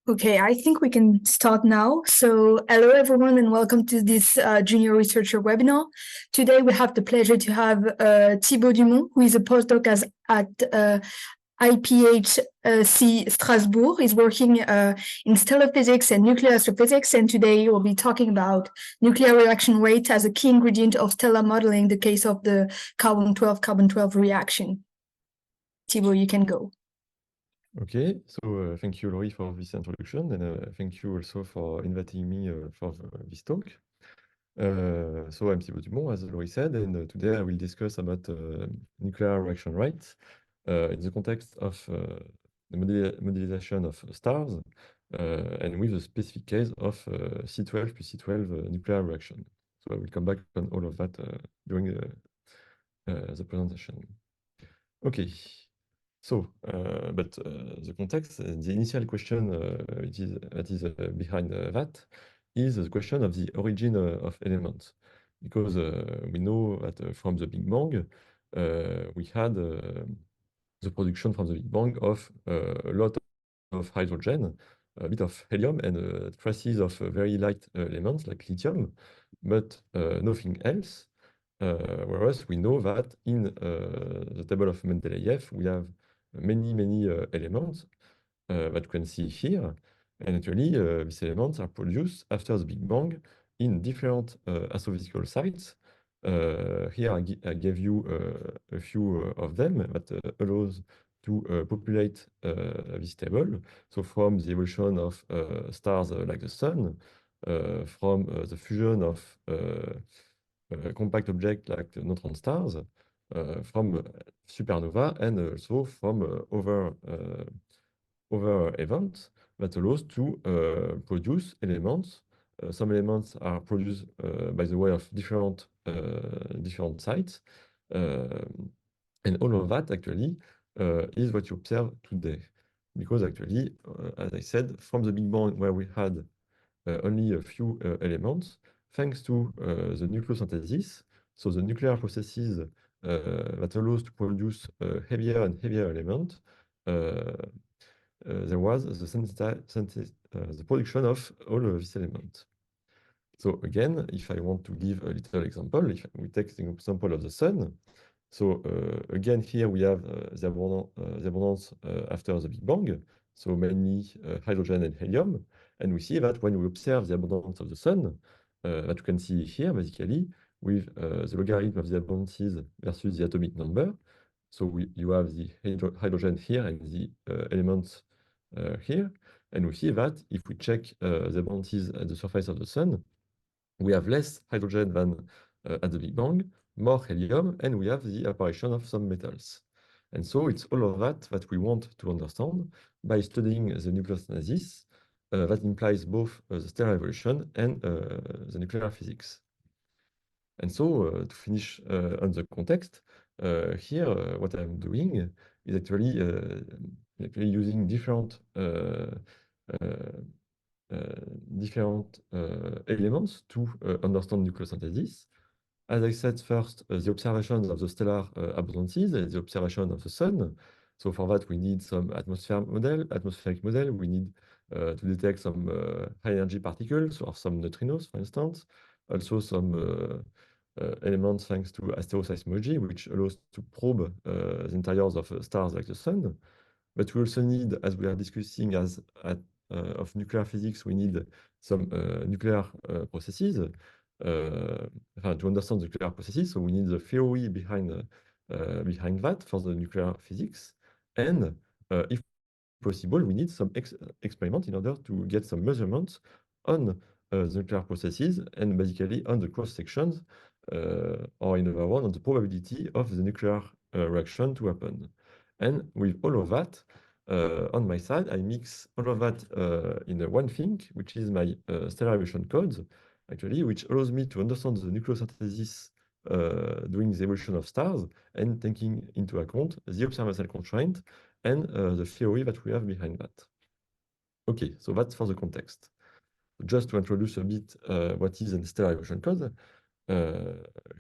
Okay, I think we can start now. So, hello everyone, and welcome to this Junior Researcher webinar. Today, we have the pleasure to have Thibaut Dumont, who is a postdoc at IPHC Strasbourg. He's working in stellar physics and nuclear astrophysics, and today we'll be talking about nuclear reaction rate as a key ingredient of stellar modeling, the case of the carbon-12 reaction. Thibaut, you can go. Okay, so thank you, Laurie, for this introduction, and thank you also for inviting me for this talk. So I'm Thibaut Dumont, as Laurie said, and today I will discuss about nuclear reaction rate in the context of the modelization of stars, and with a specific case of C12 plus C12 nuclear reaction. So I will come back on all of that during the presentation. Okay. So, the context, the initial question that is behind that is the question of the origin of elements. Because we know that from the Big Bang, we had the production from the Big Bang of a lot of hydrogen, a bit of helium, and traces of very light elements like lithium, but nothing else. Whereas we know that in the table of Mendeleev, we have many elements that you can see here. And actually, these elements are produced after the Big Bang in different astrophysical sites. Here I gave you a few of them that allows to populate this table. So from the evolution of stars like the Sun, from the fusion of compact objects like neutron stars, from supernova, and also from other events that allows to produce elements. Some elements are produced by the way of different sites, and all of that actually is what you observe today. Because actually, as I said, from the Big Bang, where we had only a few elements, thanks to the nucleosynthesis, so the nuclear processes that allows to produce heavier and heavier elements, there was the production of all of these elements. So again, if I want to give a little example, if we take the example of the Sun, so again, here we have the abundance after the Big Bang, so mainly hydrogen and helium. And we see that when we observe the abundance of the Sun, that you can see here, basically, with the logarithm of the abundances versus the atomic number. So you have the hydrogen here and the elements here. And we see that if we check the abundances at the surface of the Sun, we have less hydrogen than at the Big Bang, more helium, and we have the apparition of some metals. And so it's all of that we want to understand by studying the nucleosynthesis that implies both the stellar evolution and the nuclear physics. And so to finish on the context, here what I'm doing is actually using different elements to understand nucleosynthesis. As I said first, the observations of the stellar abundances and the observation of the Sun. So for that, we need some atmospheric model. We need to detect some high energy particles or some neutrinos, for instance. Also some elements thanks to asteroseismology, which allows to probe the interiors of stars like the Sun. But we also need, as we are discussing of nuclear physics, we need some nuclear processes. To understand the nuclear processes, so we need the theory behind that for the nuclear physics. And if possible, we need some experiment in order to get some measurements on the nuclear processes and basically on the cross sections, or in other words, on the probability of the nuclear reaction to happen. And with all of that, on my side, I mix all of that in one thing, which is my stellar evolution codes, actually, which allows me to understand the nucleosynthesis during the evolution of stars and taking into account the observational constraint and the theory that we have behind that. Okay, so that's for the context. Just to introduce a bit what is a stellar evolution code,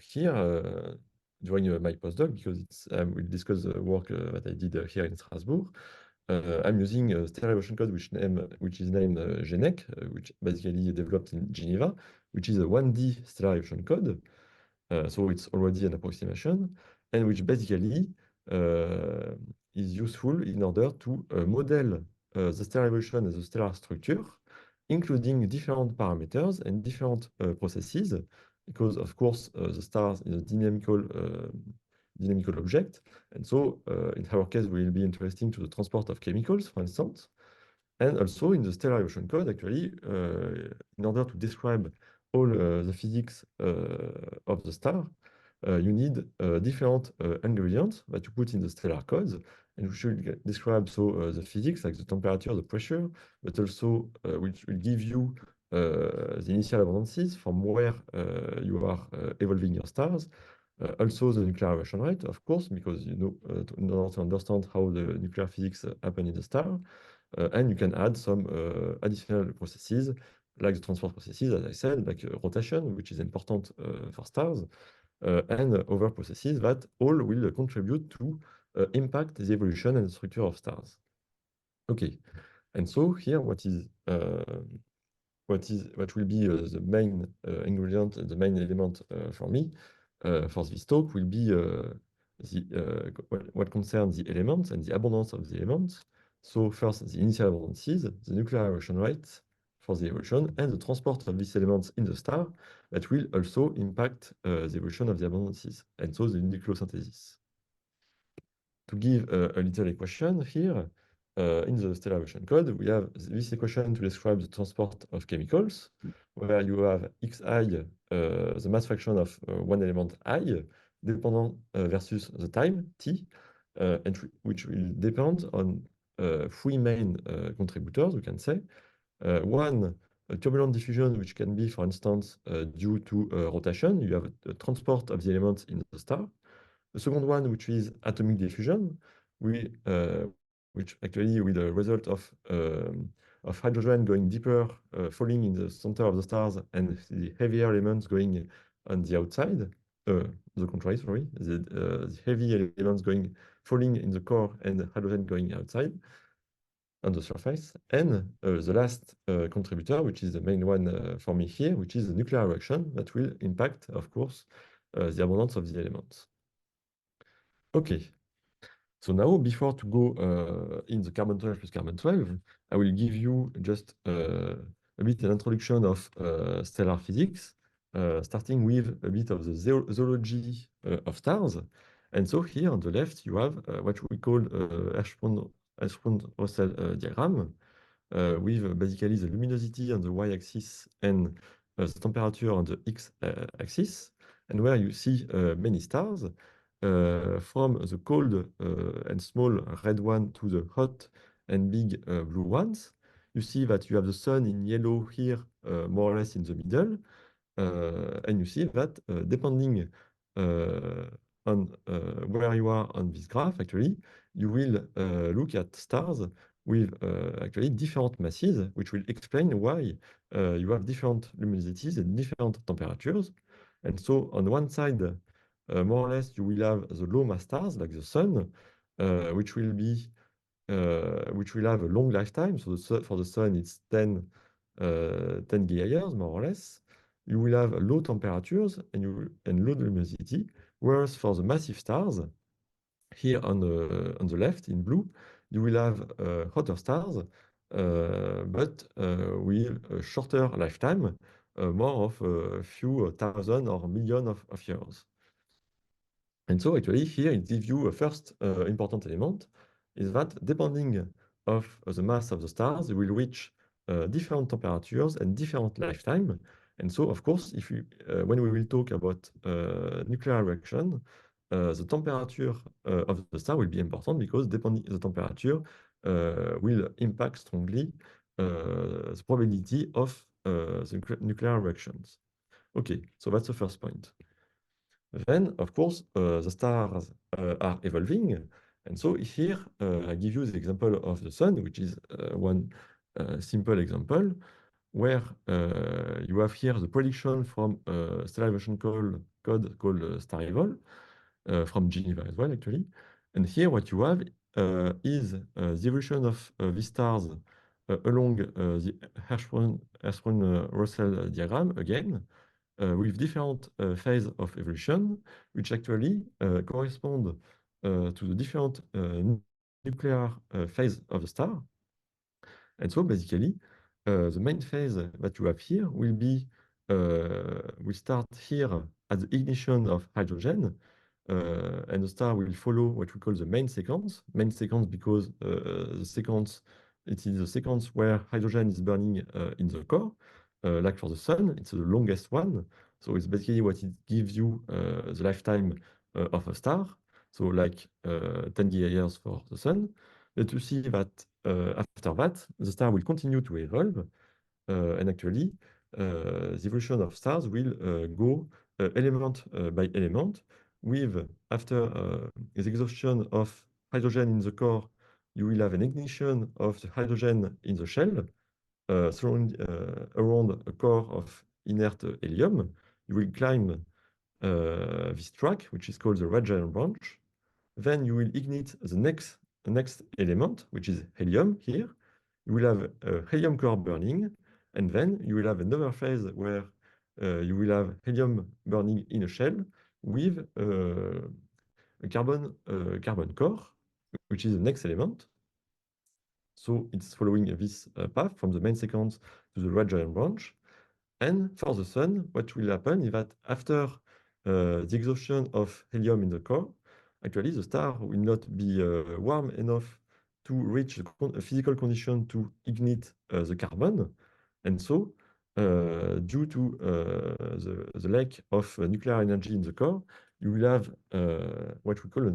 here during my postdoc, because we'll discuss the work that I did here in Strasbourg. I'm using a stellar evolution code which is named GENEC, which basically developed in Geneva, which is a 1D stellar evolution code. So it's already an approximation, and which basically is useful in order to model the stellar evolution and the stellar structure, including different parameters and different processes, because of course the stars is a dynamical object, and so in our case we will be interesting to the transport of chemicals, for instance. And also in the stellar evolution code, actually, in order to describe all the physics of the star, you need different ingredients that you put in the stellar codes, and we should describe the physics, like the temperature, the pressure, but also which will give you the initial abundances from where you are evolving your stars. Also the nuclear evolution rate, of course, because you know in order to understand how the nuclear physics happen in the star. And you can add some additional processes, like the transport processes, as I said, like rotation, which is important for stars, and other processes that all will contribute to impact the evolution and the structure of stars. Okay, and so here, what will be the main ingredient, the main element for me for this talk will be what concerns the elements and the abundance of the elements. So first, the initial abundances, the nuclear evolution rate for the evolution, and the transport of these elements in the star that will also impact the evolution of the abundances, and so the nucleosynthesis. To give a little equation here, in the stellar evolution code, we have this equation to describe the transport of chemicals, where you have xi, the mass fraction of one element I, dependent versus the time t, and which will depend on three main contributors, we can say. One, a turbulent diffusion, which can be, for instance, due to rotation. You have a transport of the elements in the star. The second one, which is atomic diffusion, which actually with the result of hydrogen going deeper, falling in the center of the stars, and the heavier elements going on the outside. The contrary, sorry, the heavy elements falling in the core and the hydrogen going outside on the surface. And the last contributor, which is the main one for me here, which is the nuclear reaction that will impact, of course, the abundance of the elements. Okay, so now before to go in the carbon 12 plus carbon 12, I will give you just a bit an introduction of stellar physics, starting with a bit of the zoology of stars. And so here on the left, you have what we call Hertzsprung-Russell diagram, with basically the luminosity on the y-axis and the temperature on the x-axis, and where you see many stars. From the cold and small red one to the hot and big blue ones. You see that you have the sun in yellow here, more or less in the middle. And you see that depending on where you are on this graph, actually, you will look at stars with actually different masses, which will explain why you have different luminosities and different temperatures. And so on one side, more or less, you will have the low mass stars like the sun, which will have a long lifetime. So for the sun, it's 10 gigayears, more or less. You will have low temperatures and low luminosity, whereas for the massive stars, here on the left in blue, you will have hotter stars, but with a shorter lifetime, more of a few thousand or million of years. And so actually here it gives you a first important element, is that depending of the mass of the stars, you will reach different temperatures and different lifetime. And so of course, if you when we will talk about nuclear reaction, the temperature of the star will be important, because depending the temperature will impact strongly the probability of the nuclear reactions. Okay, so that's the first point. Then, of course, the stars are evolving. And so here, I give you the example of the sun, which is one simple example, where you have here the prediction from stellar evolution code called StarEvol, from Geneva as well, actually. And here what you have is the evolution of these stars along the Hertzsprung-Russell diagram again, with different phases of evolution, which actually correspond to the different nuclear phase of the star. And so basically, the main phase that you have here will be, we start here at the ignition of hydrogen, and the star will follow what we call the main sequence. Main sequence because the sequence, it is the sequence where hydrogen is burning in the core. Like for the sun, it's the longest one. So it's basically what it gives you the lifetime of a star. So like 10 gigayears for the sun. But you see that after that, the star will continue to evolve. And actually, the evolution of stars will go element by element, with after the exhaustion of hydrogen in the core, you will have an ignition of the hydrogen in the shell, around a core of inert helium. You will climb this track, which is called the red giant branch. Then you will ignite the next element, which is helium here. You will have a helium core burning, and then you will have another phase where you will have helium burning in a shell with a carbon core, which is the next element. So it's following this path from the main sequence to the red giant branch. And for the sun, what will happen is that after the exhaustion of helium in the core, actually the star will not be warm enough to reach a physical condition to ignite the carbon. And so, due to the lack of nuclear energy in the core, you will have what we call a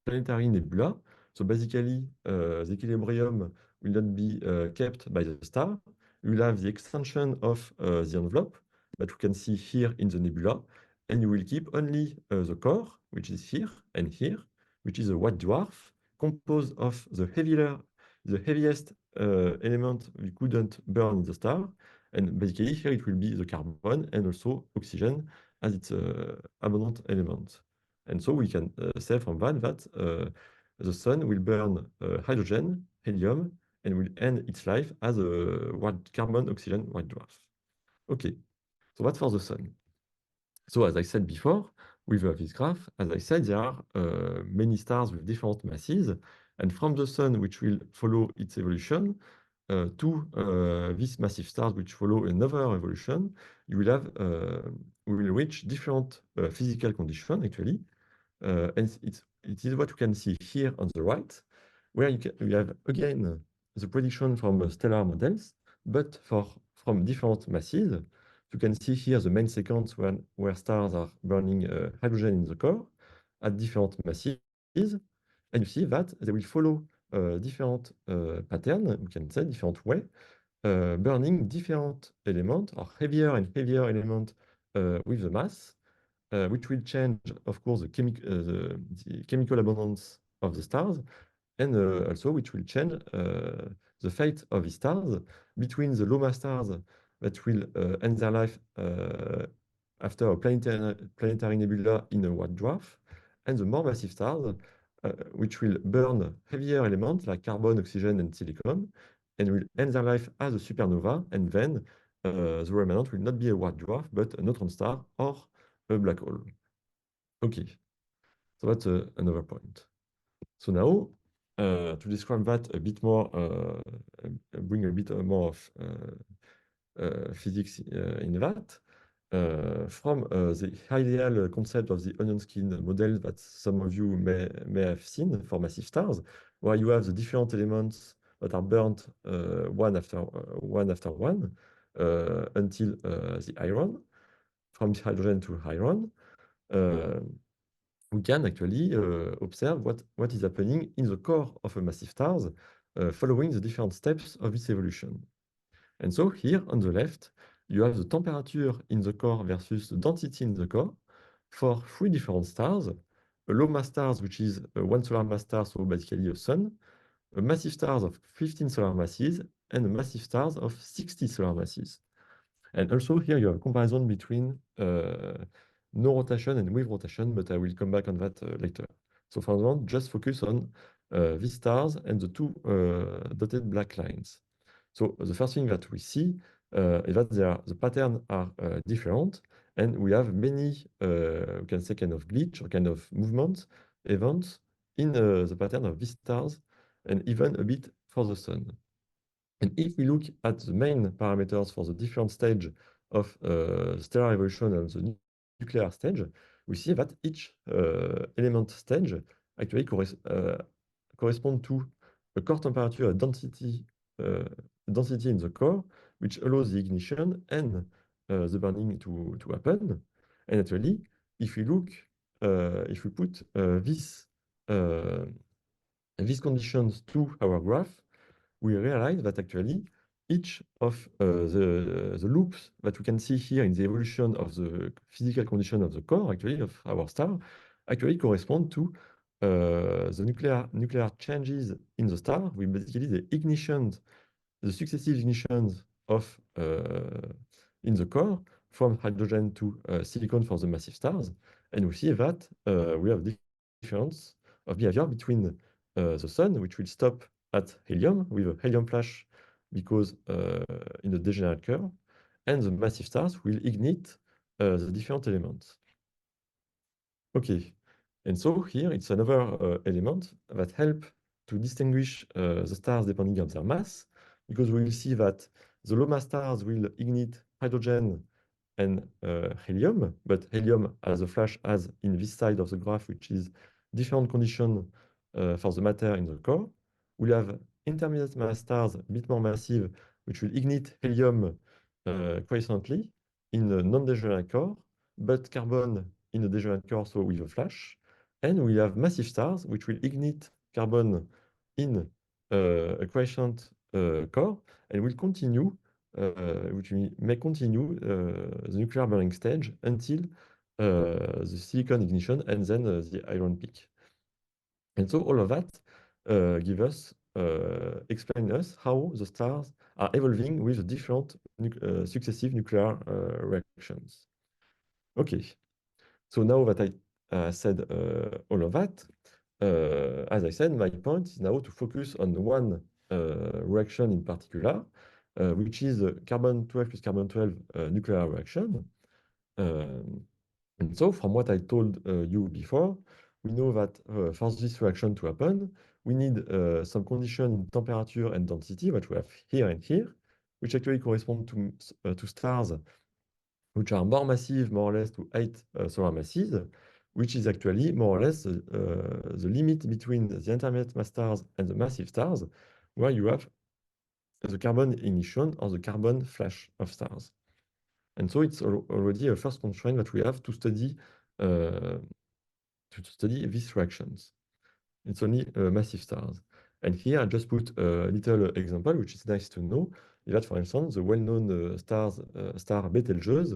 planetary nebula. So basically, the equilibrium will not be kept by the star. You will have the extension of the envelope that you can see here in the nebula, and you will keep only the core, which is here and here, which is a white dwarf composed of the heaviest element we couldn't burn in the star. And basically here it will be the carbon and also oxygen as its abundant element. And so we can say from that the sun will burn hydrogen, helium, and will end its life as a white carbon oxygen white dwarf. Okay, so that's for the sun. So as I said before, with this graph, as I said, there are many stars with different masses, and from the sun, which will follow its evolution, to these massive stars, which follow another evolution, you will have, we will reach different physical conditions actually. And it is what you can see here on the right, where you have again the prediction from stellar models, but from different masses. You can see here the main sequence where stars are burning hydrogen in the core at different masses, and you see that they will follow different patterns, we can say different way, burning different elements or heavier and heavier elements with the mass. Which will change, of course, the chemical abundance of the stars, and also which will change the fate of the stars between the low mass stars that will end their life after a planetary nebula in a white dwarf, and the more massive stars which will burn heavier elements like carbon, oxygen, and silicon, and will end their life as a supernova, and then the remnant will not be a white dwarf, but a neutron star or a black hole. Okay, so that's another point. So now, to describe that a bit more, bring a bit more of physics in that, from the ideal concept of the onion skin model that some of you may have seen for massive stars, where you have the different elements that are burnt one after one until the iron, from hydrogen to iron. We can actually observe what is happening in the core of a massive stars following the different steps of its evolution. And so here on the left, you have the temperature in the core versus the density in the core for 3 different stars: a low mass stars, which is one solar mass star, so basically a sun, a massive stars of 15 solar masses, and a massive stars of 60 solar masses. And also here you have a comparison between no rotation and with rotation, but I will come back on that later. So for the moment, just focus on these stars and the two dotted black lines. So the first thing that we see is that the patterns are different, and we have many, we can say, kind of glitch or kind of movement events in the pattern of these stars, and even a bit for the sun. And if we look at the main parameters for the different stage of stellar evolution and the nuclear stage, we see that each element stage actually correspond to a core temperature density, density in the core, which allows the ignition and the burning to happen. And actually, if we look, if we put these conditions to our graph, we realize that actually each of the loops that we can see here in the evolution of the physical condition of the core, actually, of our star, actually correspond to the nuclear changes in the star, with basically the successive ignitions of in the core from hydrogen to silicon for the massive stars. And we see that we have difference of behavior between the sun, which will stop at helium with a helium flash because in the degenerate curve, and the massive stars will ignite the different elements. Okay, and so here it's another element that help to distinguish the stars depending on their mass, because we will see that the low mass stars will ignite hydrogen and helium, but helium as a flash as in this side of the graph, which is different condition for the matter in the core. We'll have intermediate mass stars, a bit more massive, which will ignite helium quiescently in a non-degenerate core, but carbon in a degenerate core, so with a flash. And we have massive stars, which will ignite carbon in a quiescent core, and will continue which may continue the nuclear burning stage until the silicon ignition and then the iron peak. And so all of that explain us how the stars are evolving with the different successive nuclear reactions. Okay, so now that I said all of that, as I said, my point is now to focus on one reaction in particular, which is the carbon-12 plus carbon-12 nuclear reaction. And so from what I told you before, we know that for this reaction to happen, we need some condition in temperature and density that we have here and here, which actually correspond to stars which are more massive, more or less to 8 solar masses, which is actually more or less the limit between the intermediate mass stars and the massive stars, where you have the carbon ignition or the carbon flash of stars. And so it's already a first constraint that we have to study these reactions. It's only massive stars. And here I just put a little example, which is nice to know, is that, for instance, the well-known star Betelgeuse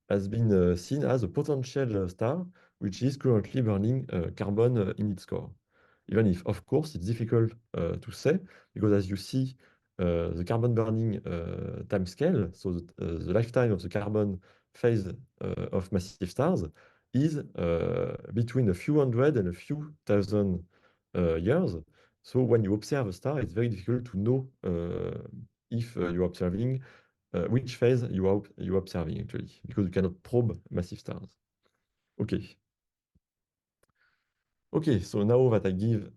has been seen as a potential star, which is currently burning carbon in its core. Even if, of course, it's difficult to say, because as you see, the carbon burning time scale, so the lifetime of the carbon phase of massive stars is between a few hundred and a few thousand years. So when you observe a star, it's very difficult to know if you're observing which phase you're observing, actually, because you cannot probe massive stars. Okay. Okay, so now that I gave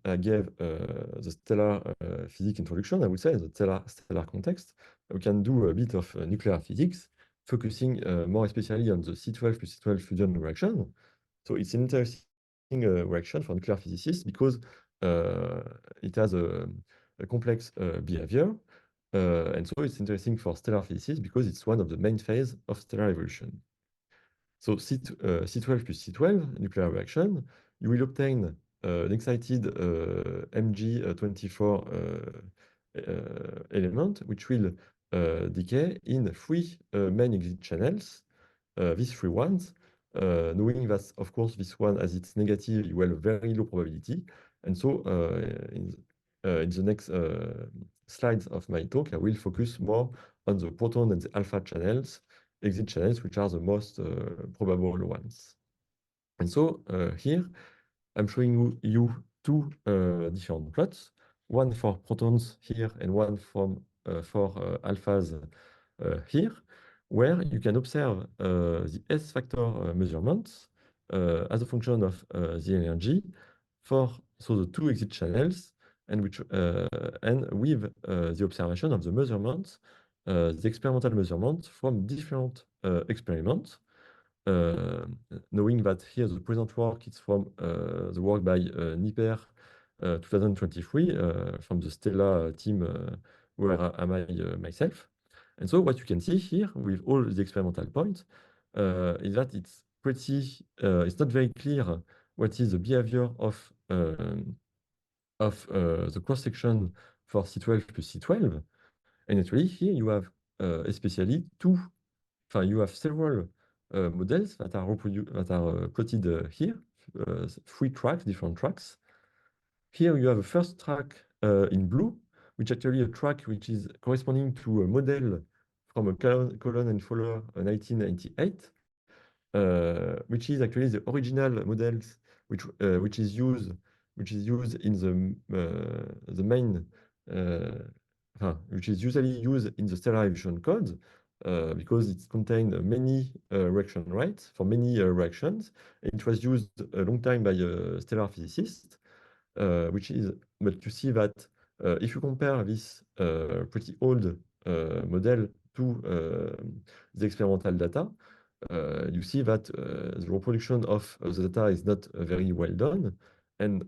the stellar physics introduction, I would say, the stellar context, we can do a bit of nuclear physics, focusing more especially on the C12 plus C12 fusion reaction. So it's an interesting reaction for nuclear physicists because it has a complex behavior. And so it's interesting for stellar physicists because it's one of the main phases of stellar evolution. So C12 plus C12 nuclear reaction, you will obtain an excited Mg24 element, which will decay in 3 main exit channels. These 3 ones, knowing that, of course, this one, as it's negative, you have a very low probability. And so in the next slides of my talk, I will focus more on the proton and the alpha channels, exit channels, which are the most probable ones. And so here, I'm showing you two different plots, one for protons here and one for alphas here, where you can observe the S factor measurements as a function of the energy for the two exit channels, and with the observation of the measurements, the experimental measurements from different experiments. Knowing that here the present work is from the work by Nipper 2023 from the Stella team where am I myself. And so what you can see here with all the experimental points is that it's not very clear what is the behavior of the cross-section for C12 plus C12. And actually here you have especially you have several models that are plotted here, three tracks, different tracks. Here you have a first track in blue, which actually a track which is corresponding to a model from a Colon and Fowler 1998, which is actually the original models which is used in the main which is usually used in the stellar aviation code because it contains many reaction rates for many reactions. It was used a long time by a stellar physicist, but you see that if you compare this pretty old model to the experimental data, you see that the reproduction of the data is not very well done. And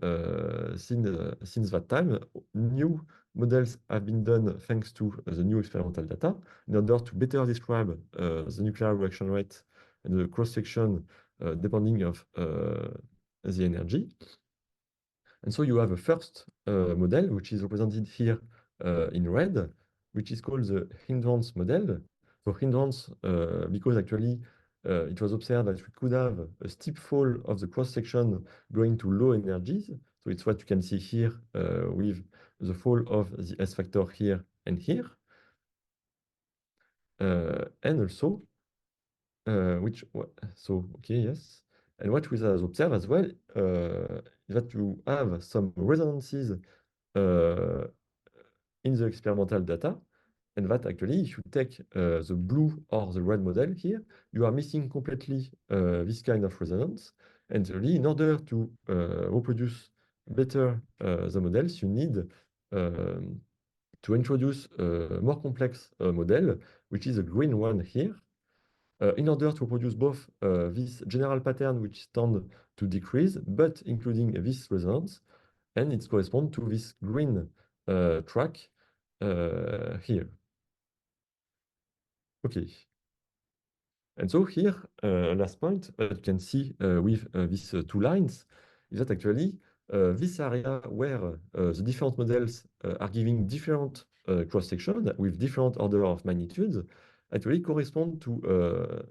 since that time, new models have been done thanks to the new experimental data in order to better describe the nuclear reaction rate and the cross-section depending of the energy. And so you have a first model, which is represented here in red, which is called the hindrance model. So hindrance, because actually it was observed that we could have a steep fall of the cross-section going to low energies. So it's what you can see here with the fall of the S factor here and here. And also, yes. And what we have observed as well is that you have some resonances in the experimental data, and that actually, if you take the blue or the red model here, you are missing completely this kind of resonance. And really, in order to reproduce better the models, you need to introduce a more complex model, which is a green one here. In order to produce both this general pattern, which tend to decrease, but including this resonance, and it corresponds to this green track here. Okay. And so here, last point you can see with these two lines is that actually this area where the different models are giving different cross-section with different order of magnitudes actually correspond to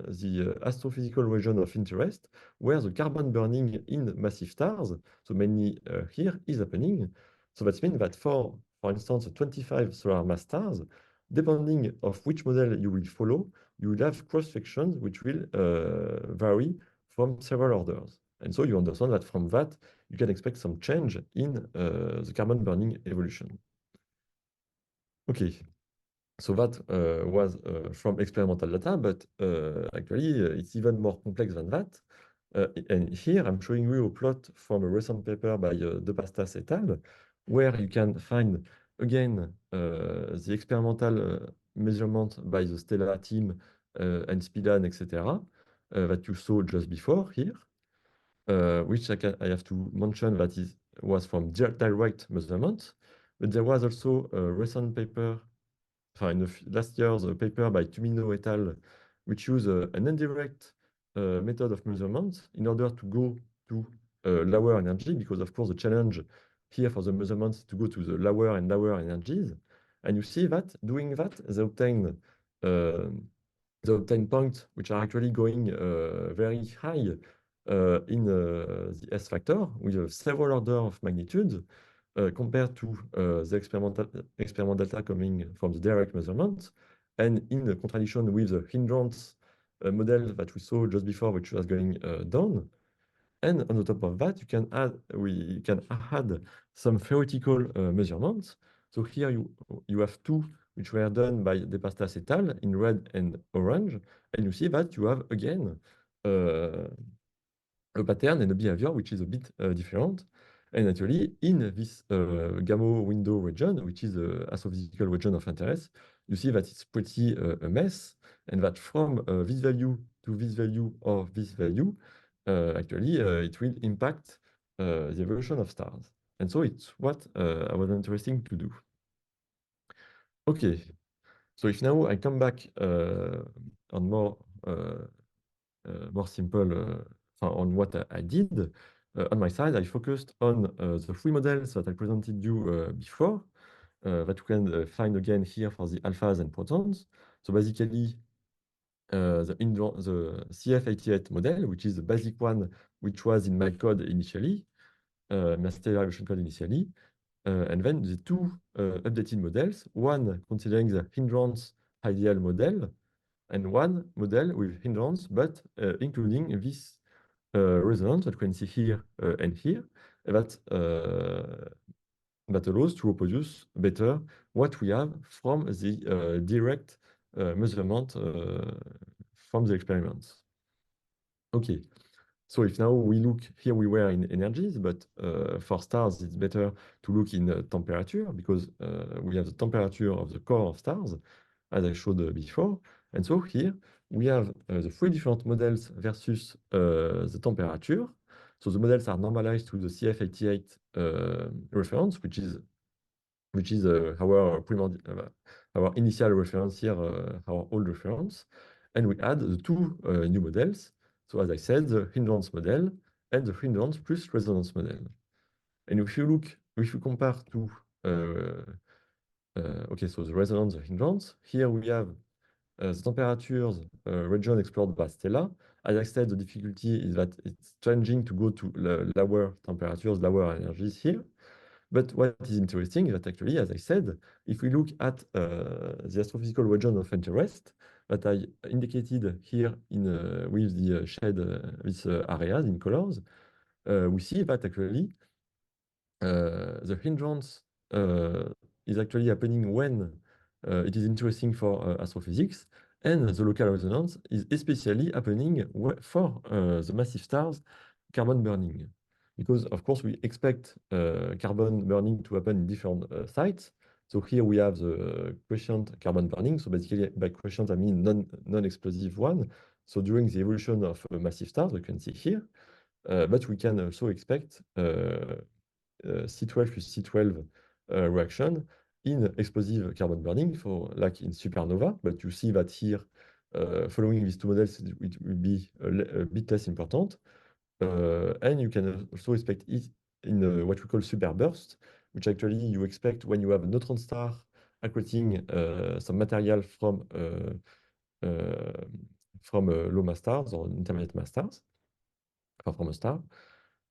the astrophysical region of interest where the carbon burning in massive stars, so mainly here, is happening. So that means that for instance, 25 solar mass stars, depending of which model you will follow, you will have cross-sections which will vary from several orders. And so you understand that from that, you can expect some change in the carbon burning evolution. Okay, so that was from experimental data, but actually it's even more complex than that. And here I'm showing you a plot from a recent paper by De Pastas et al., where you can find again the experimental measurement by the Stellar team and Spilan, etc., that you saw just before here, which I have to mention that was from direct measurement, but there was also a recent paper in last year's paper by Tumino et al., which used an indirect method of measurement in order to go to lower energy, because of course the challenge here for the measurements to go to the lower and lower energies. And you see that doing that, they obtain points which are actually going very high in the S factor with several order of magnitude. Compared to the experimental data coming from the direct measurement, and in contradiction with the hindrance model that we saw just before, which was going down. And on the top of that, we can add some theoretical measurements. So here you have two which were done by De Pastas et al. In red and orange, and you see that you have again a pattern and a behavior which is a bit different. And actually, in this Gamow window region, which is the astrophysical region of interest, you see that it's pretty a mess, and that from this value to this value or this value, actually, it will impact the evolution of stars. And so it's what I was interesting to do. Okay, so if now I come back on more simple on what I did. On my side, I focused on the three models that I presented you before, that you can find again here for the alphas and protons. So basically, the CF88 model, which is the basic one, which was in my code initially, my stellar evolution code initially, and then the two updated models, one considering the hindrance ideal model, and one model with hindrance, but including this resonance that you can see here and here, that allows to reproduce better what we have from the direct measurement from the experiments. Okay, so if now we look here, we were in energies, but for stars, it's better to look in temperature because we have the temperature of the core of stars, as I showed before. And so here we have the three different models versus the temperature. So the models are normalized to the CF88 reference, which is our initial reference here, our old reference. And we add the two new models. So as I said, the hindrance model and the hindrance plus resonance model. And if you compare to, okay, so the resonance, the hindrance, here we have the temperatures region explored by Stella. As I said, the difficulty is that it's changing to go to lower temperatures, lower energies here. But what is interesting is that actually, as I said, if we look at the astrophysical region of interest that I indicated here with the shade, these areas in colors, we see that actually the hindrance is actually happening when it is interesting for astrophysics, and the local resonance is especially happening for the massive stars carbon burning. Because, of course, we expect carbon burning to happen in different sites. So here we have the quiescent carbon burning. So basically, by quiescent, I mean non-explosive one. So during the evolution of massive stars, we can see here. But we can also expect C12 plus C12 reaction in explosive carbon burning, like in supernova. But you see that here, following these two models, it will be a bit less important. And you can also expect it in what we call superburst, which actually you expect when you have a neutron star accreting some material from low mass stars or intermediate mass stars, from a star.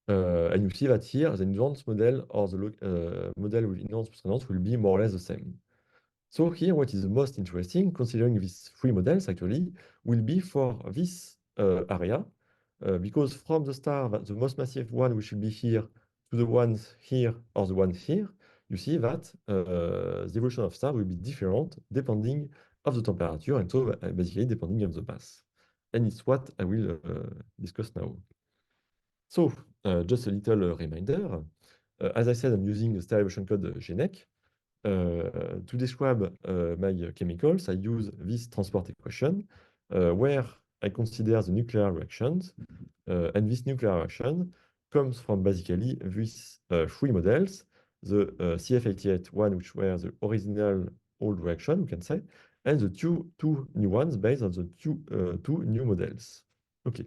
And you see that here, the hindrance model or the model with hindrance plus resonance will be more or less the same. So here, what is the most interesting, considering these three models actually, will be for this area, because from the star, the most massive one, which should be here, to the ones here or the ones here, you see that the evolution of stars will be different depending of the temperature, and so basically depending on the mass. And it's what I will discuss now. So just a little reminder, as I said, I'm using the stellar evolution code GENEC. To describe my chemicals, I use this transport equation where I consider the nuclear reactions. And this nuclear reaction comes from basically these three models, the CF88 one, which were the original old reaction, we can say, and the two new ones based on the two new models. Okay.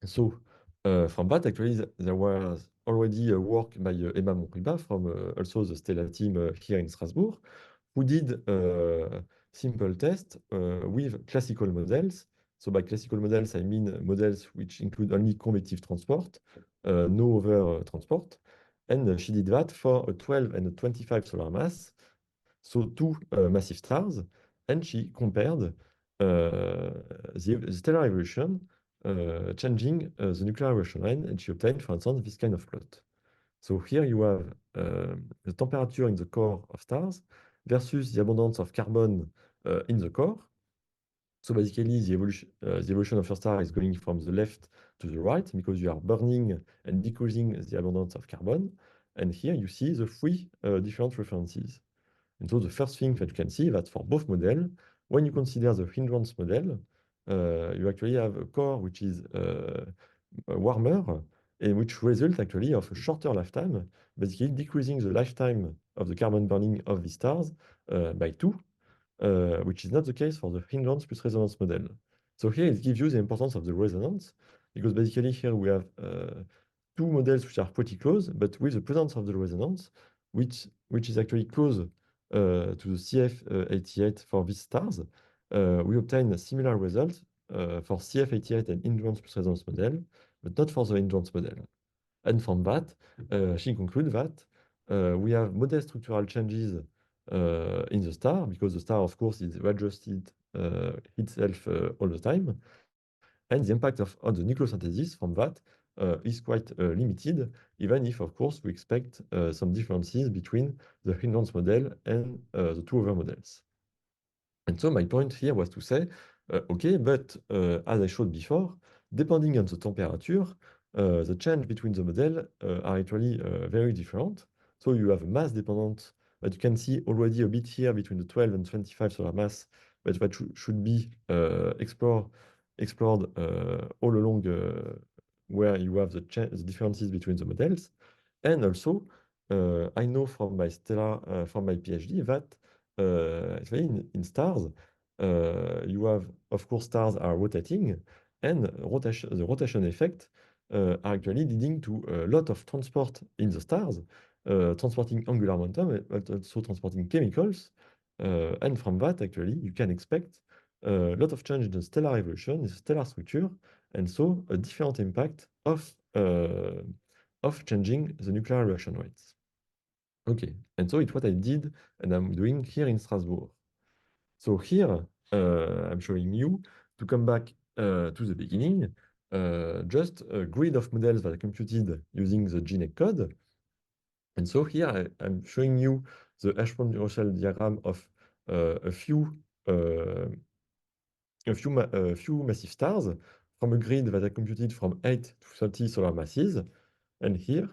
So from that, actually, there was already a work by Emma Monriba from also the Stella team here in Strasbourg, who did simple tests with classical models. So by classical models, I mean models which include only convective transport, no other transport. And she did that for a 12 and a 25 solar mass, so two massive stars, and she compared the stellar evolution changing the nuclear reaction rate, and she obtained, for instance, this kind of plot. So here you have the temperature in the core of stars versus the abundance of carbon in the core. So basically, the evolution of your star is going from the left to the right because you are burning and decreasing the abundance of carbon. And here you see the three different references. And so the first thing that you can see that for both models, when you consider the hindrance model, you actually have a core which is warmer and which results actually of a shorter lifetime, basically decreasing the lifetime of the carbon burning of the stars by 2, which is not the case for the hindrance plus resonance model. So here it gives you the importance of the resonance, because basically here we have two models which are pretty close, but with the presence of the resonance, which is actually close to the CF88 for these stars, we obtain a similar result for CF88 and hindrance plus resonance model, but not for the hindrance model. And from that, she concludes that we have modest structural changes in the star, because the star, of course, is readjusted itself all the time. And the impact on the nucleosynthesis from that is quite limited, even if, of course, we expect some differences between the hindrance model and the two other models. And so my point here was to say, okay, but as I showed before, depending on the temperature, the change between the model are actually very different. So you have a mass dependent that you can see already a bit here between the 12 and 25 solar mass, but that should be explored all along where you have the differences between the models. And also, I know from my from my PhD that actually in stars, you have, of course, stars are rotating, and the rotation effect are actually leading to a lot of transport in the stars, transporting angular momentum, but also transporting chemicals. And from that, actually, you can expect a lot of change in the stellar evolution, in the stellar structure, and so a different impact of changing the nuclear reaction rates. Okay, and so it's what I did and I'm doing here in Strasbourg. So here, I'm showing you, to come back to the beginning, just a grid of models that are computed using the GNEC code. And so here I'm showing you the Hertzsprung-Russell diagram of a few massive stars from a grid that are computed from 8 to 30 solar masses. And here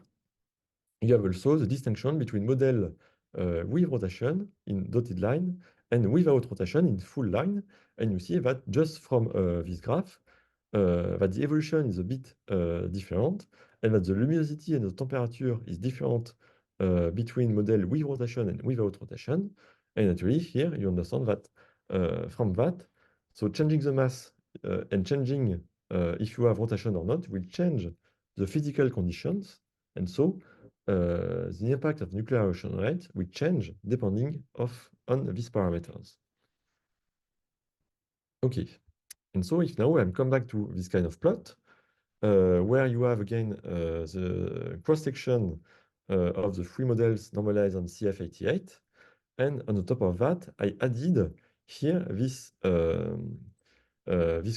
you have also the distinction between model with rotation in dotted line and without rotation in full line. And you see that just from this graph, that the evolution is a bit different, and that the luminosity and the temperature is different between model with rotation and without rotation. And actually here you understand that from that, so changing the mass and changing if you have rotation or not will change the physical conditions. And so the impact of nuclear reaction rate will change depending on these parameters. Okay, and so if now I'm come back to this kind of plot, where you have again the cross-section of the three models normalized on CF88, and on the top of that, I added here these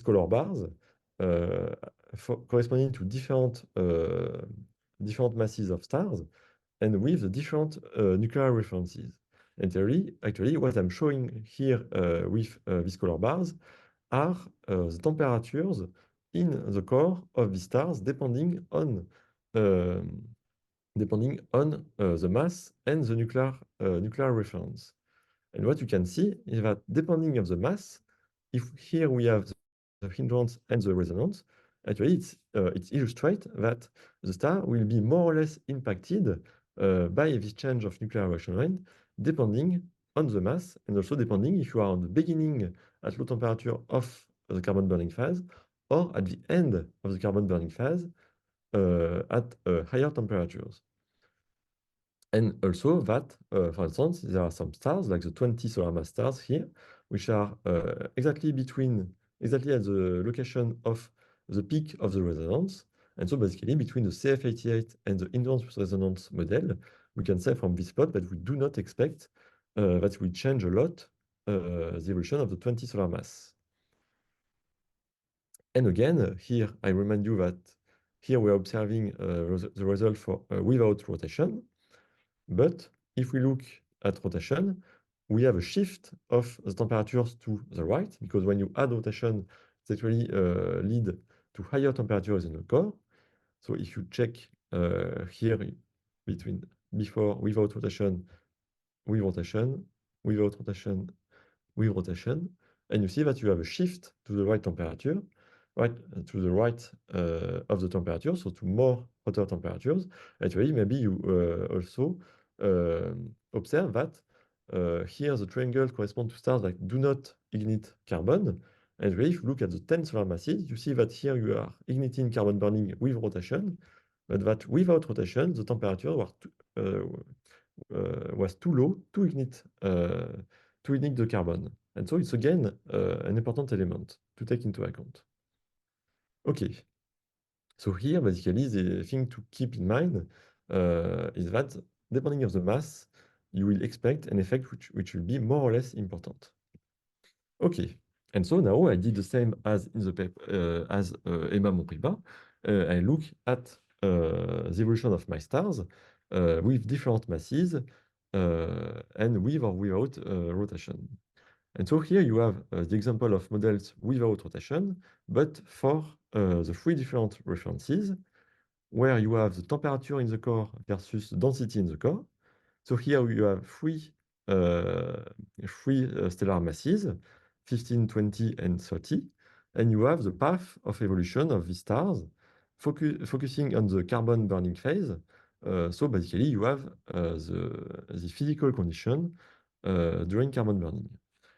color bars corresponding to different masses of stars, and with the different nuclear references. And actually, what I'm showing here with these color bars are the temperatures in the core of the stars depending on the mass and the nuclear reference. And what you can see is that depending on the mass, if here we have the hindrance and the resonance, actually it illustrates that the star will be more or less impacted by this change of nuclear reaction rate, depending on the mass, and also depending if you are on the beginning at low temperature of the carbon burning phase, or at the end of the carbon burning phase at higher temperatures. And also that, for instance, there are some stars, like the 20 solar mass stars here, which are exactly at the location of the peak of the resonance. And so basically between the CF88 and the hindrance resonance model, we can say from this plot that we do not expect that we change a lot the evolution of the 20 solar mass. And again, here I remind you that here we are observing the result for without rotation. But if we look at rotation, we have a shift of the temperatures to the right, because when you add rotation, it actually lead to higher temperatures in the core. So if you check here between before, without rotation, with rotation, without rotation, with rotation, and you see that you have a shift to the right temperature, right, to the right of the temperature, so to more hotter temperatures. Actually, maybe you also observe that here the triangle corresponds to stars that do not ignite carbon. And really, if you look at the 10 solar masses, you see that here you are igniting carbon burning with rotation, but that without rotation, the temperature was too low to ignite the carbon. And so it's again an important element to take into account. Okay, so here basically the thing to keep in mind is that depending on the mass, you will expect an effect which will be more or less important. Okay, and so now I did the same as in the paper as Emma Monprivat. I look at the evolution of my stars with different masses and with or without rotation. And so here you have the example of models without rotation, but for the three different references, where you have the temperature in the core versus density in the core. So here you have three stellar masses, 15, 20, and 30, and you have the path of evolution of these stars, focusing on the carbon burning phase. So basically, you have the physical condition during carbon burning.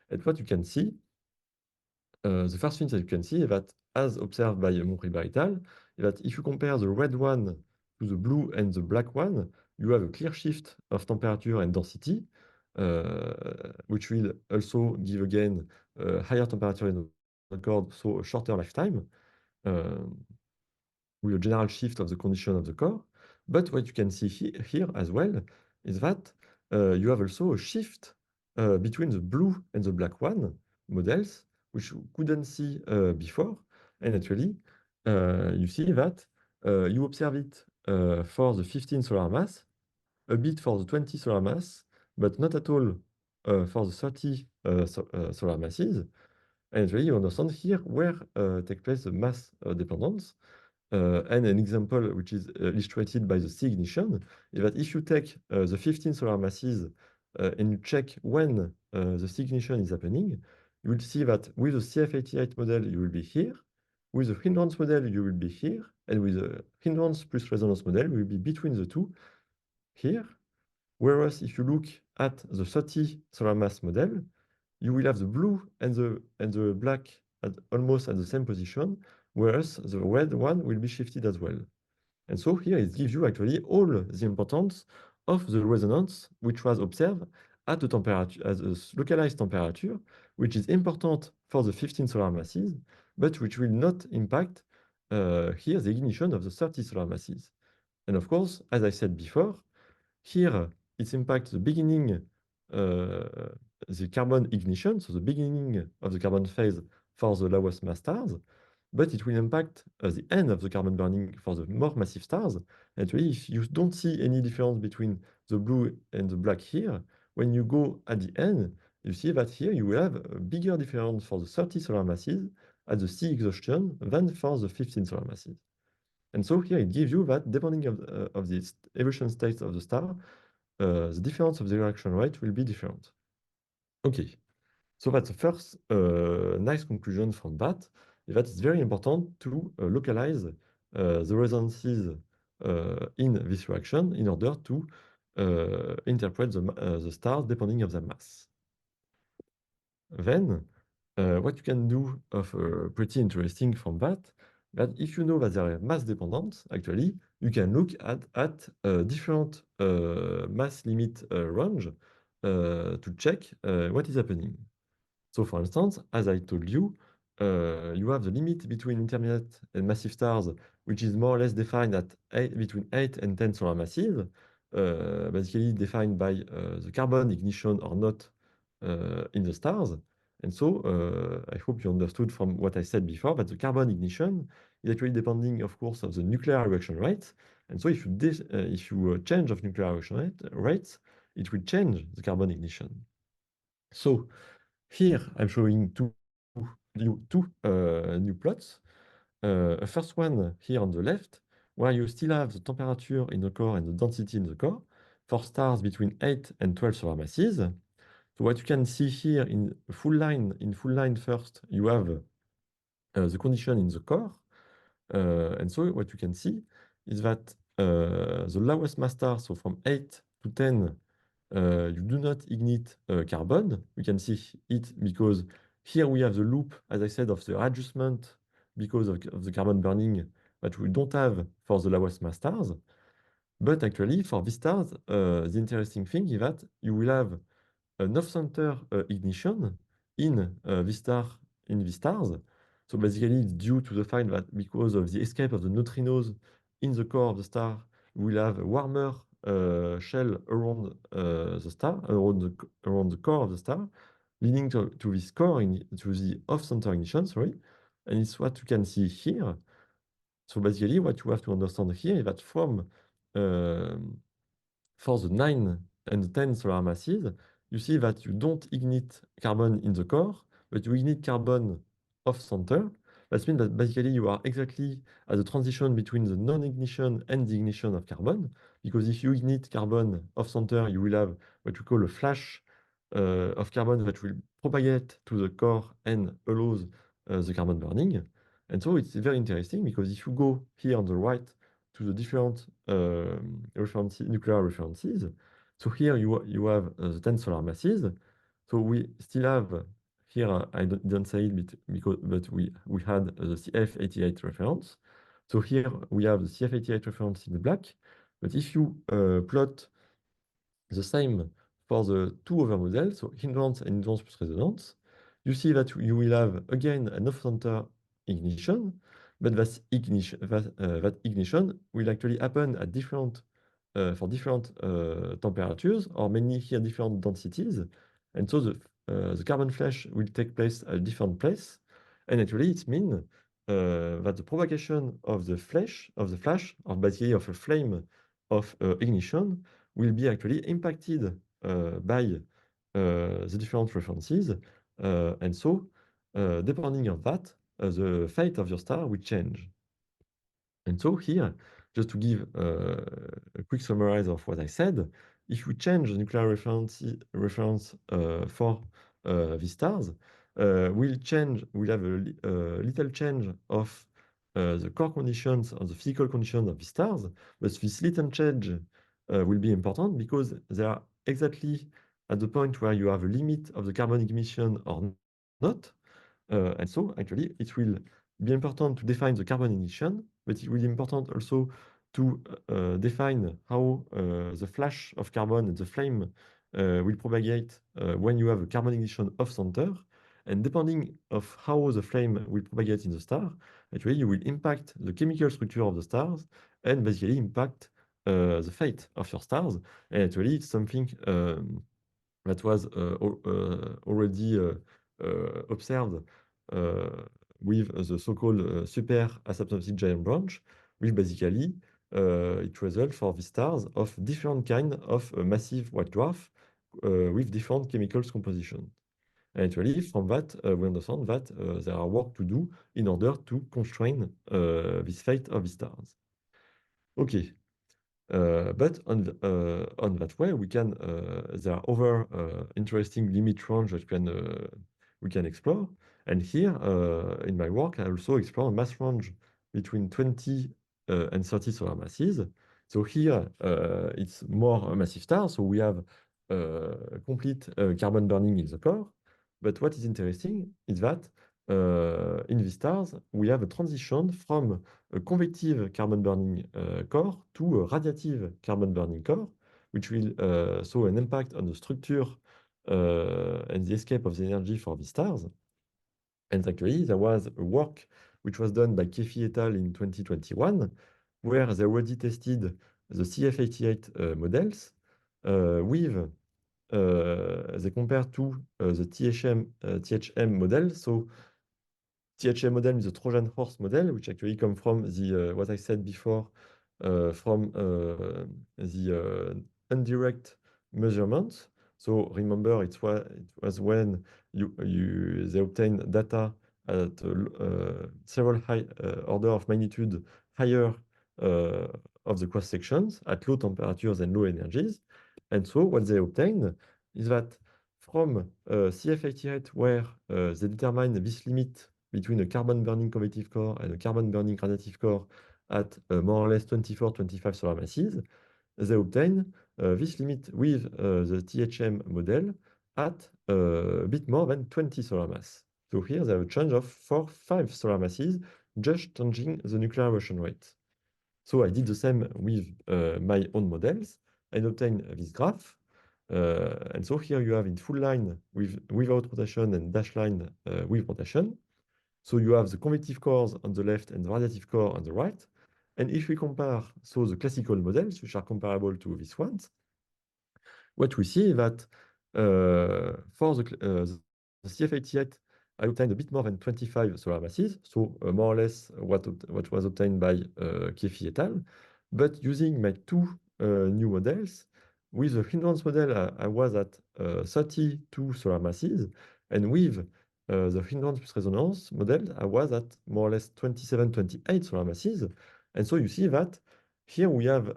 And what you can see, the first thing that you can see is that, as observed by Monprivat et al., is that if you compare the red one to the blue and the black one, you have a clear shift of temperature and density, which will also give again higher temperature in the core, so a shorter lifetime, with a general shift of the condition of the core. But what you can see here as well is that you have also a shift between the blue and the black one models, which you couldn't see before. And actually, you see that you observe it for the 15 solar mass, a bit for the 20 solar mass, but not at all for the 30 solar masses. And actually, you understand here where take place the mass dependence. And an example which is illustrated by the C ignition is that if you take the 15 solar masses and you check when the C ignition is happening, you will see that with the CF88 model, you will be here. With the hindrance model, you will be here. And with the hindrance plus resonance model, you will be between the two here. Whereas if you look at the 30 solar mass model, you will have the blue and the black almost at the same position, whereas the red one will be shifted as well. And so here it gives you actually all the importance of the resonance which was observed at the temperature, as a localized temperature, which is important for the 15 solar masses, but which will not impact here the ignition of the 30 solar masses. And of course, as I said before, here it impacts the beginning, the carbon ignition, so the beginning of the carbon phase for the lowest mass stars, but it will impact the end of the carbon burning for the more massive stars. Actually, if you don't see any difference between the blue and the black here, when you go at the end, you see that here you will have a bigger difference for the 30 solar masses at the C exhaustion than for the 15 solar masses. And so here it gives you that depending of the evolution state of the star, the difference of the reaction rate will be different. Okay, so that's the first nice conclusion from that. That it's very important to localize the resonances in this reaction in order to interpret the stars depending of their mass. Then, what you can do of pretty interesting from that if you know that there are mass dependent, actually, you can look at different mass limit range to check what is happening. So for instance, as I told you, you have the limit between intermediate and massive stars, which is more or less defined at between 8 and 10 solar masses, basically defined by the carbon ignition or not in the stars. And so I hope you understood from what I said before that the carbon ignition is actually depending, of course, of the nuclear reaction rate. And so if you change of nuclear reaction rates, it will change the carbon ignition. So here I'm showing two new plots. A first one here on the left, where you still have the temperature in the core and the density in the core for stars between 8 and 12 solar masses. So what you can see here in full line first, you have the condition in the core. And so what you can see is that the lowest mass star, so from 8 to 10, you do not ignite carbon. We can see it because here we have the loop, as I said, of the adjustment because of the carbon burning that we don't have for the lowest mass stars. But actually, for these stars, the interesting thing is that you will have an off-center ignition in this star, in these stars. So basically, it's due to the fact that because of the escape of the neutrinos in the core of the star, we will have a warmer shell around the star, around the core of the star, leading to this core, to the off-center ignition, sorry. And it's what you can see here. So basically, what you have to understand here is that for the 9 and the 10 solar masses, you see that you don't ignite carbon in the core, but you ignite carbon off-center. That means that basically you are exactly at the transition between the non-ignition and the ignition of carbon, because if you ignite carbon off-center, you will have what we call a flash of carbon that will propagate to the core and allows the carbon burning. And so it's very interesting because if you go here on the right to the different nuclear references. So here you have the 10 solar masses. So we still have here, I didn't say it but we had the CF88 reference. So here we have the CF88 reference in black. But if you plot the same for the two other models, so hindrance and hindrance plus resonance, you see that you will have again an off-center ignition, but that ignition will actually happen at for different temperatures, or mainly here different densities. And so the carbon flash will take place at a different place. And actually it means that the propagation of the flash, or basically of a flame of ignition, will be actually impacted by the different references. And so, depending on that, the fate of your star will change. And so here, just to give a quick summary of what I said, if we change the nuclear reference for these stars, we'll have a little change of the core conditions, of the physical conditions of the stars, but this little change will be important because they are exactly at the point where you have a limit of the carbon emission or not. And so actually it will be important to define the carbon emission, but it will be important also to define how the flash of carbon and the flame will propagate when you have a carbon ignition off-center. And depending of how the flame will propagate in the star, actually you will impact the chemical structure of the stars and basically impact the fate of your stars. And actually it's something that was already observed with the so-called super asymptotic giant branch, which basically it results for the stars of different kind of massive white dwarf with different chemicals composition. And actually, from that, we understand that there are work to do in order to constrain this fate of the stars. Okay. But on that way, there are other interesting limit range that we can explore. And here, in my work, I also explore a mass range between 20 and 30 solar masses. So here, it's more massive stars. So we have complete carbon burning in the core. But what is interesting is that in these stars, we have a transition from a convective carbon burning core to a radiative carbon burning core, which will show an impact on the structure and the escape of the energy for these stars. And actually, there was a work which was done by Kefi et al. In 2021, where they already tested the CF88 models with they compare to the THM model. So THM model is the Trojan horse model, which actually come from the what I said before, from the indirect measurements. So remember, it was when they obtain data at several high order of magnitude higher of the cross sections at low temperatures and low energies. And so what they obtain is that from CF88, where they determine this limit between a carbon burning convective core and a carbon burning radiative core at more or less 24, 25 solar masses, they obtain this limit with the THM model at a bit more than 20 solar mass. So here they have a change of 5 solar masses, just changing the nuclear evolution rate. So I did the same with my own models and obtained this graph. And so here you have in full line without rotation and dash line with rotation. So you have the convective cores on the left and the radiative core on the right. And if we compare, so the classical models, which are comparable to these ones, what we see is that for the CF88, I obtained a bit more than 25 solar masses, so more or less what was obtained by Kiefi et al. But using my two new models, with the hindrance model, I was at 32 solar masses, and with the hindrance plus resonance model, I was at more or less 27, 28 solar masses. And so you see that here we have,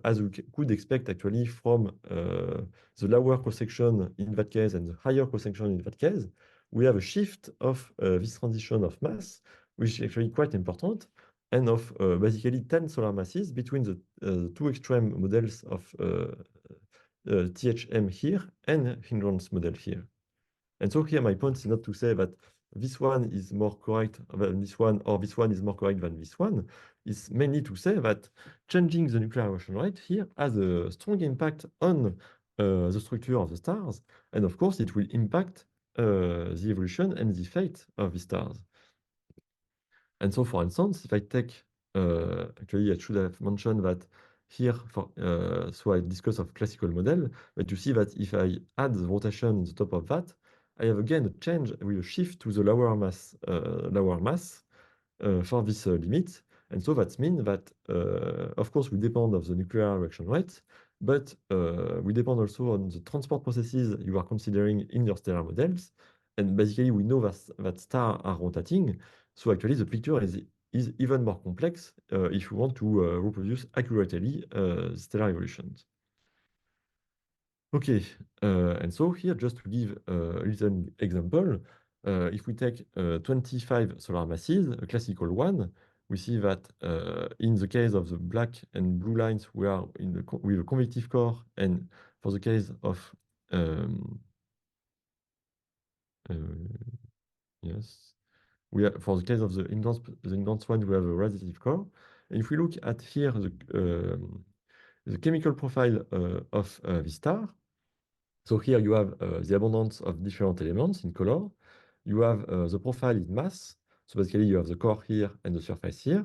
as we could expect actually from the lower cross-section in that case and the higher cross-section in that case, we have a shift of this transition of mass, which is actually quite important, and of basically 10 solar masses between the two extreme models of THM here and hindrance model here. And so here my point is not to say that this one is more correct than this one, or this one is more correct than this one. It's mainly to say that changing the nuclear evolution rate here has a strong impact on the structure of the stars. And of course, it will impact the evolution and the fate of the stars. And so, for instance, if I take, actually, I should have mentioned that here, so I discuss of classical model, but you see that if I add the rotation on the top of that, I have again a change with a shift to the lower mass for this limit. And so that means that, of course, we depend on the nuclear reaction rate, but we depend also on the transport processes you are considering in your stellar models. And basically, we know that stars are rotating. So actually, the picture is even more complex if you want to reproduce accurately stellar evolutions. Okay, and so here, just to give a little example, if we take 25 solar masses, a classical one, we see that in the case of the black and blue lines, we are with a convective core, and for the case of yes, for the case of the hindrance one, we have a radiative core. And if we look at here the chemical profile of the star, so here you have the abundance of different elements in color. You have the profile in mass. So basically you have the core here and the surface here.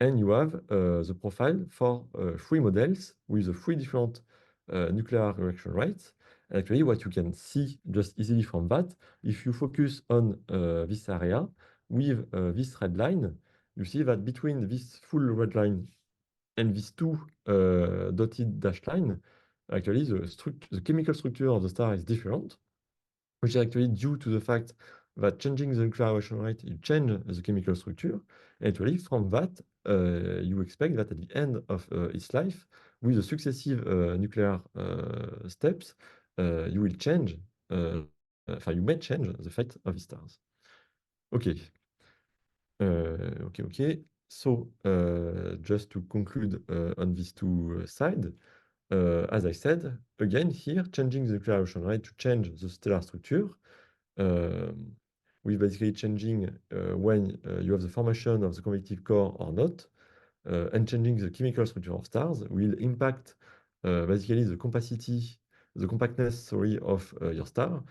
And you have the profile for 3 models with the 3 different nuclear reaction rates. And actually what you can see just easily from that, if you focus on this area with this red line, you see that between this full red line and these 2 dotted dashed line, actually the chemical structure of the star is different, which is actually due to the fact that changing the nuclear evolution rate, you change the chemical structure. And actually from that, you expect that at the end of its life, with the successive nuclear steps, you will change, you may change the fate of the stars. Okay. Okay. So just to conclude on these two sides, as I said, again here, changing the nuclear evolution rate to change the stellar structure, with basically changing when you have the formation of the convective core or not, and changing the chemical structure of stars will impact basically the compactness, of your star,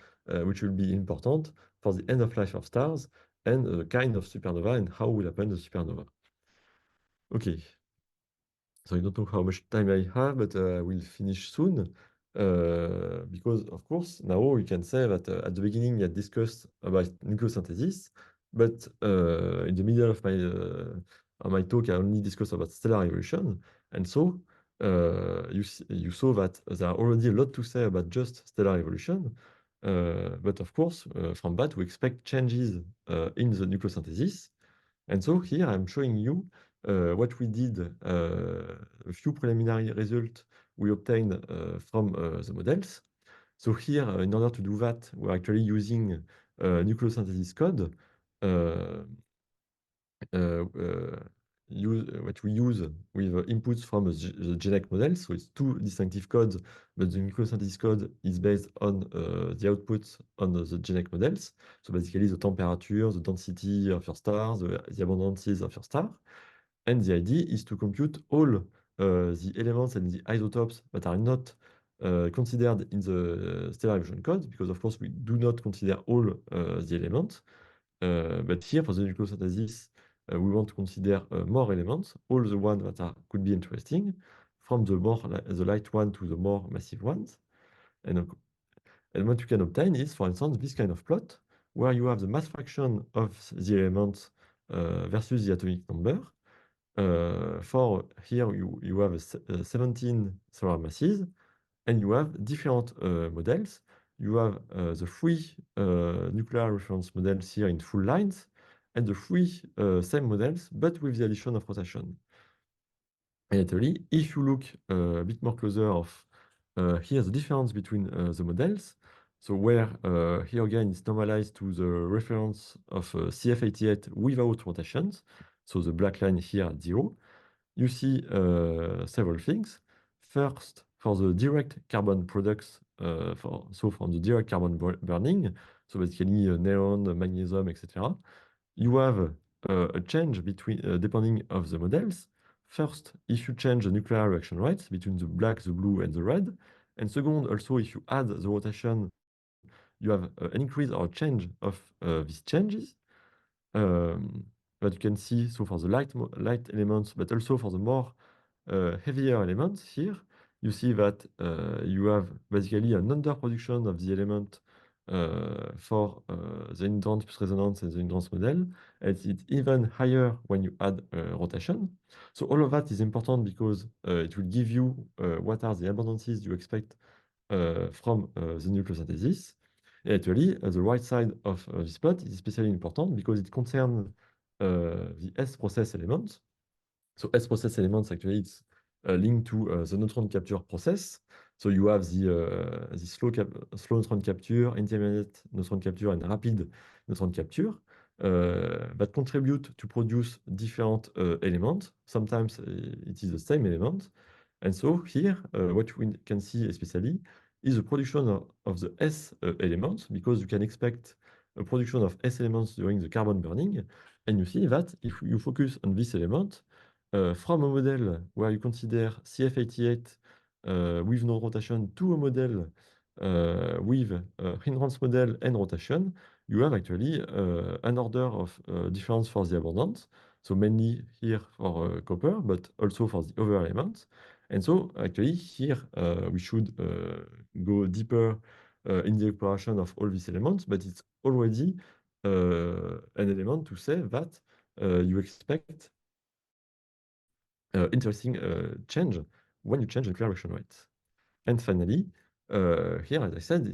which will be important for the end of life of stars and the kind of supernova and how will happen the supernova. Okay. So I don't know how much time I have, but I will finish soon. because of course now we can say that at the beginning I discussed about nucleosynthesis, but in the middle of my talk I only discussed about stellar evolution, and so you saw that there are already a lot to say about just stellar evolution, but of course from that we expect changes in the nucleosynthesis, and so here I'm showing you what we did, a few preliminary results we obtained from the models. So here, in order to do that, we're actually using nucleosynthesis code. Uh, what we use with inputs from the GenEC model. So it's two distinctive codes, but the nucleosynthesis code is based on the outputs on the GenEC models. So basically the temperature, the density of your stars, the abundances of your star. And the idea is to compute all the elements and the isotopes that are not considered in the stellar evolution code, because of course we do not consider all the elements. But here for the nucleosynthesis, we want to consider more elements, all the ones that could be interesting, from the light one to the more massive ones. And what you can obtain is, for instance, this kind of plot, where you have the mass fraction of the elements versus the atomic number. For here, you have 17 solar masses, and you have different models. You have the three nuclear reference models here in full lines, and the three same models, but with the addition of rotation. And actually, if you look a bit more closer of here's the difference between the models. So where here again it's normalized to the reference of CF88 without rotations. So the black line here at 0. You see several things. First, for the direct carbon products, from the direct carbon burning, so basically neon, magnesium, etc., you have a change between depending of the models. First, if you change the nuclear reaction rates between the black, the blue, and the red, and second, also if you add the rotation, you have an increase or change of these changes. That you can see, so for the light elements, but also for the more heavier elements here, you see that you have basically an underproduction of the element for the hindrance plus resonance and the hindrance model. And it's even higher when you add rotation. So all of that is important because it will give you what are the abundances you expect from the nucleosynthesis. And actually, the right side of this plot is especially important because it concerns the S process elements. So S process elements, actually, it's linked to the neutron capture process. So you have the slow neutron capture, intermediate neutron capture, and rapid neutron capture that contribute to produce different elements. Sometimes it is the same element. And so here, what we can see especially is the production of the S elements, because you can expect a production of S elements during the carbon burning. And you see that if you focus on this element, from a model where you consider CF88 with no rotation to a model with hindrance model and rotation, you have actually an order of difference for the abundance. So mainly here for copper, but also for the other elements. And so actually here we should go deeper in the exploration of all these elements, but it's already an element to say that you expect interesting change when you change the nuclear reaction rate. And finally, here, as I said,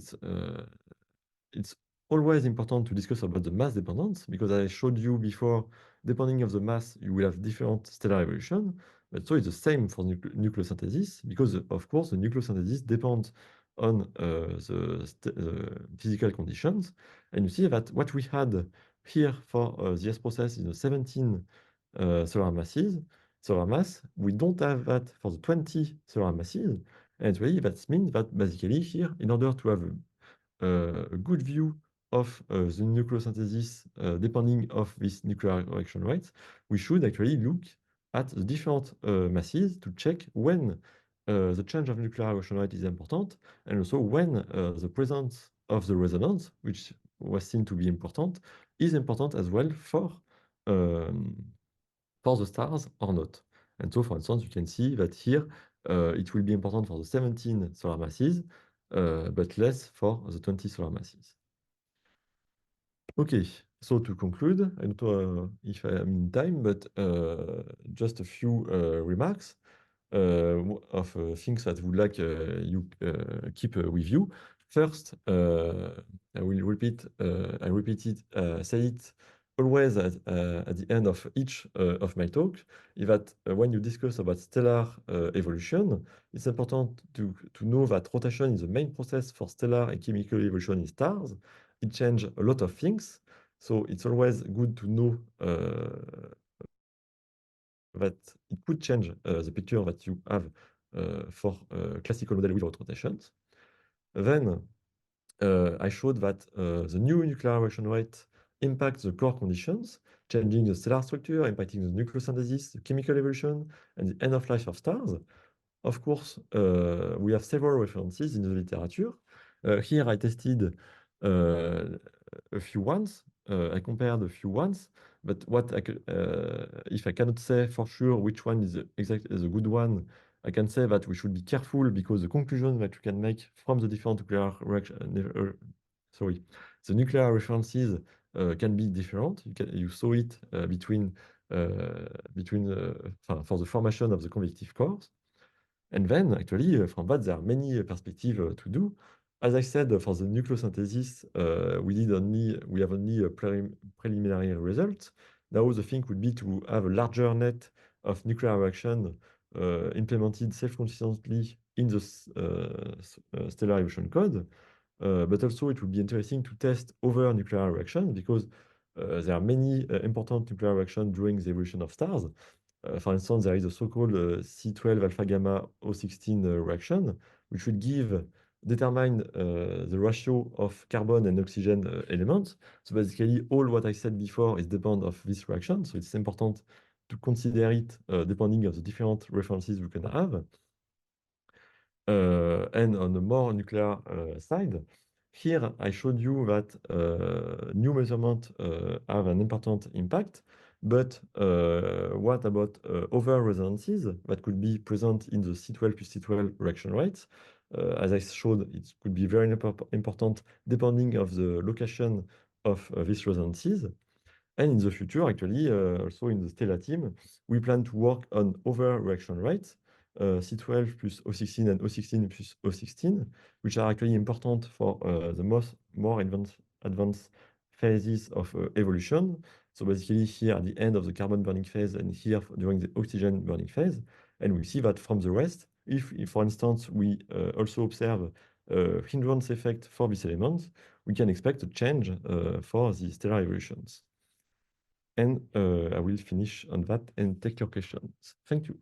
it's always important to discuss about the mass dependence, because I showed you before, depending of the mass, you will have different stellar evolution. But so it's the same for nucleosynthesis, because of course the nucleosynthesis depends on the physical conditions. And you see that what we had here for the S process is the 17 solar mass. We don't have that for the 20 solar masses. And really, that means that basically here, in order to have a good view of the nucleosynthesis depending of this nuclear reaction rates, we should actually look at the different masses to check when the change of nuclear reaction rate is important, and also when the presence of the resonance, which was seen to be important, is important as well for the stars or not. And so, for instance, you can see that here it will be important for the 17 solar masses, but less for the 20 solar masses. Okay, so to conclude, I don't know if I am in time, but just a few remarks of things that I would like you keep with you. First, I will repeat, I repeat it, say it always at the end of each of my talk, is that when you discuss about stellar evolution, it's important to know that rotation is the main process for stellar and chemical evolution in stars. It changes a lot of things, so it's always good to know that it could change the picture that you have for classical model without rotations. Then I showed that the new nuclear reaction rate impacts the core conditions, changing the stellar structure, impacting the nucleosynthesis, the chemical evolution, and the end of life of stars. Of course, we have several references in the literature. Here I tested a few ones. I compared a few ones, but if I cannot say for sure which one is the good one, I can say that we should be careful because the conclusion that you can make from the different nuclear the nuclear references can be different. You saw it for the formation of the convective cores. And then, actually, from that, there are many perspectives to do. As I said, for the nucleosynthesis, we have only a preliminary result. Now, the thing would be to have a larger net of nuclear reaction implemented self-consistently in the stellar evolution code. But also, it would be interesting to test other nuclear reactions because there are many important nuclear reactions during the evolution of stars. For instance, there is a so-called C12 alpha gamma O16 reaction, which would determine the ratio of carbon and oxygen elements. So basically, all what I said before is depend of this reaction. So it's important to consider it depending on the different references we can have. And on the more nuclear side, here I showed you that new measurements have an important impact. But what about other resonances that could be present in the C12 plus C12 reaction rates? As I showed, it could be very important depending of the location of these resonances. And in the future, actually, also in the Stella team, we plan to work on other reaction rates, C12 plus O16 and O16 plus O16, which are actually important for the more advanced phases of evolution. So basically here at the end of the carbon burning phase and here during the oxygen burning phase. And we see that from the rest, if for instance, we also observe hindrance effect for these elements, we can expect a change for the stellar evolutions. And I will finish on that and take your questions. Thank you.